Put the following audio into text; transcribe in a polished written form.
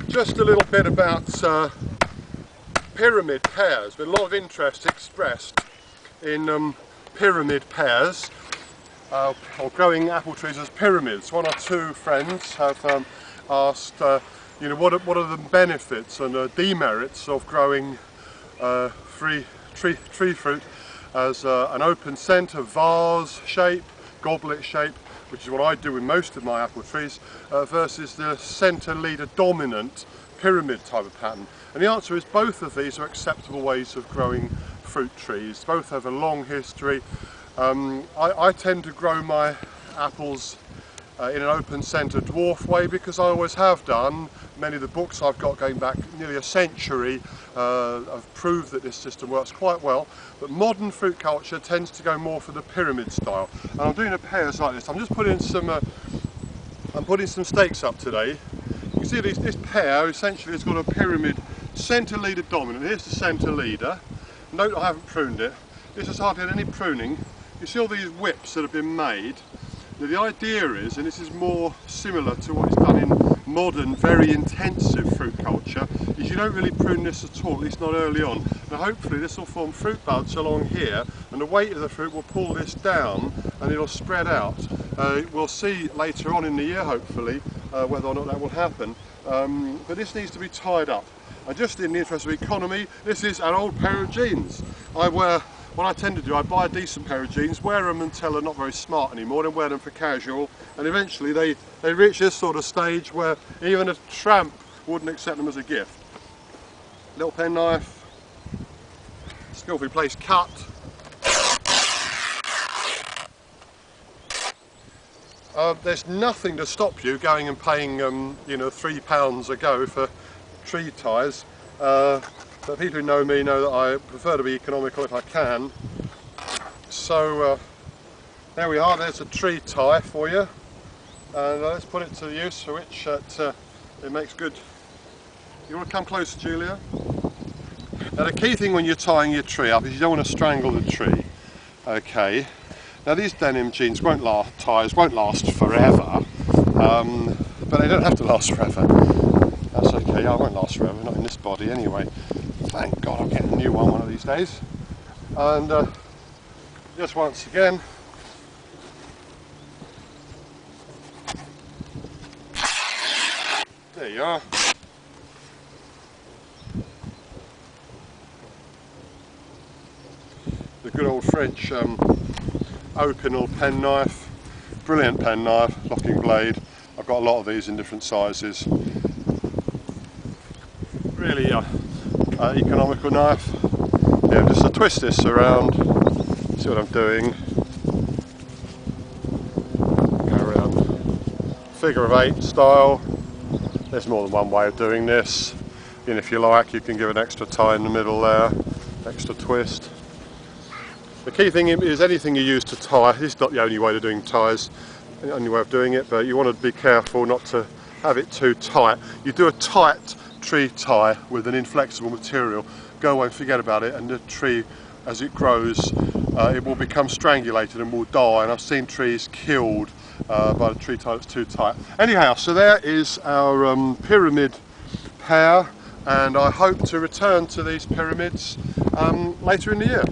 Just a little bit about pyramid pears. There's been a lot of interest expressed in pyramid pears, or growing apple trees as pyramids. One or two friends have asked, you know, what are the benefits and demerits of growing tree fruit as an open centre, vase shape, goblet shape, which is what I do with most of my apple trees, versus the centre leader dominant pyramid type of pattern. And the answer is both of these are acceptable ways of growing fruit trees. Both have a long history. I tend to grow my apples in an open centre dwarf way because I always have done. Many of the books I've got going back nearly a century have proved that this system works quite well, but modern fruit culture tends to go more for the pyramid style. And I'm doing the pears like this. I'm just putting some stakes up today. You can see this pear essentially has got a pyramid centre leader dominant. Here's the centre leader. Note I haven't pruned it. This has hardly had any pruning. You see all these whips that have been made. Now the idea is, and this is more similar to what is done in modern, very intensive fruit culture, is you don't really prune this at all, at least not early on. Now hopefully this will form fruit buds along here, and the weight of the fruit will pull this down and it'll spread out. We'll see later on in the year, hopefully, whether or not that will happen. But this needs to be tied up. And just in the interest of economy, this is an old pair of jeans. What I tend to do, I buy a decent pair of jeans, wear them until they're not very smart anymore, then wear them for casual, and eventually they reach this sort of stage where even a tramp wouldn't accept them as a gift. Little penknife, skillfully placed cut. There's nothing to stop you going and paying you know, £3 a go for tree ties. But people who know me know that I prefer to be economical if I can. So there we are, there's a tree tie for you. And let's put it to the use for which it makes good. You want to come closer, Julia? Now the key thing when you're tying your tree up is you don't want to strangle the tree. Okay. Now these denim jeans ties won't last forever, but they don't have to last forever. That's okay, I won't last forever, not in this body anyway. Thank God I'm getting a new one of these days. And just once again, there you are. The good old French Opinel penknife, brilliant penknife, locking blade. I've got a lot of these in different sizes. Really economical knife. Yeah, just to twist this around, see what I'm doing. Go around figure of 8 style. There's more than one way of doing this. And if you like, you can give an extra tie in the middle there, extra twist. The key thing is anything you use to tie, this is not the only way of doing ties, the only way of doing it, but you want to be careful not to have it too tight. You do a tight tree tie with an inflexible material, go away and forget about it, and the tree, as it grows, it will become strangulated and will die, and I've seen trees killed by the tree tie that's too tight. Anyhow, so there is our pyramid pear, and I hope to return to these pyramids later in the year.